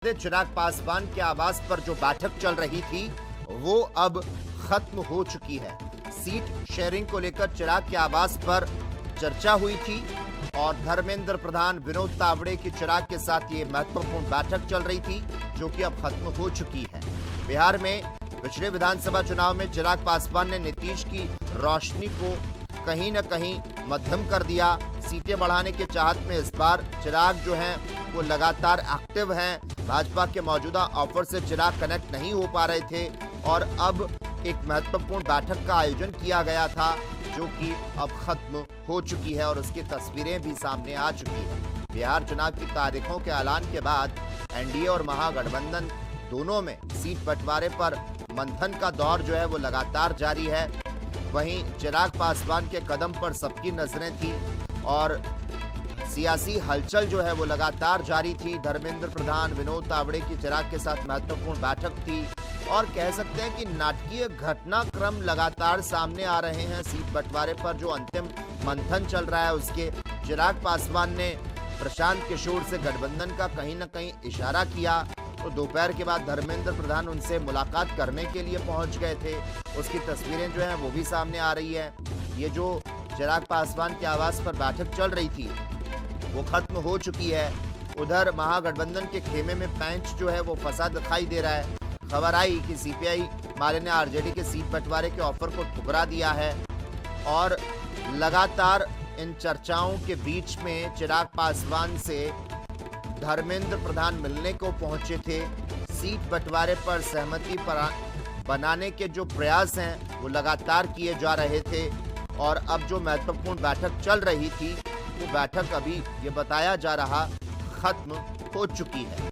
चिराग पासवान के आवास पर जो बैठक चल रही थी वो अब खत्म हो चुकी है। सीट शेयरिंग को लेकर चिराग के आवास पर चर्चा हुई थी और धर्मेंद्र प्रधान विनोद तावड़े की चिराग के साथ ये महत्वपूर्ण बैठक चल रही थी जो कि अब खत्म हो चुकी है। बिहार में पिछले विधानसभा चुनाव में चिराग पासवान ने नीतीश की रोशनी को कहीं न कहीं मध्यम कर दिया। सीटें बढ़ाने के चाहत में इस बार चिराग जो हैं वो लगातार एक्टिव हैं। भाजपा के मौजूदा ऑफर से चिराग कनेक्ट नहीं हो पा रहे थे और अब एक महत्वपूर्ण बैठक का आयोजन किया गया था जो कि अब खत्म हो चुकी है और उसकी तस्वीरें भी सामने आ चुकी है। बिहार चुनाव की तारीखों के ऐलान के बाद एनडीए और महागठबंधन दोनों में सीट बंटवारे पर मंथन का दौर जो है वो लगातार जारी है। वहीं चिराग पासवान के कदम पर सबकी नजरें थी और सियासी हलचल जो है वो लगातार जारी थी। धर्मेंद्र प्रधान विनोद तावड़े की चिराग के साथ महत्वपूर्ण बैठक थी और कह सकते हैं कि नाटकीय घटनाक्रम लगातार सामने आ रहे हैं। सीट बंटवारे पर जो अंतिम मंथन चल रहा है उसके चिराग पासवान ने प्रशांत किशोर से गठबंधन का कहीं न कहीं इशारा किया तो दोपहर के बाद धर्मेंद्र प्रधान उनसे मुलाकात करने के लिए पहुंच गए थे। उसकी तस्वीरें जो हैं वो भी सामने आ रही है। ये जो चिराग पासवान के आवास पर बैठक चल रही थी वो खत्म हो चुकी है। उधर महागठबंधन के खेमे में पैंच जो है वो फंसा दिखाई दे रहा है। खबर आई कि सीपीआई माले ने आरजेडी के सीट बंटवारे के ऑफर को ठुकरा दिया है और लगातार इन चर्चाओं के बीच में चिराग पासवान से धर्मेंद्र प्रधान मिलने को पहुंचे थे। सीट बंटवारे पर सहमति बनाने के जो प्रयास हैं वो लगातार किए जा रहे थे और अब जो महत्वपूर्ण बैठक चल रही थी वो बैठक अभी ये बताया जा रहा खत्म हो चुकी है।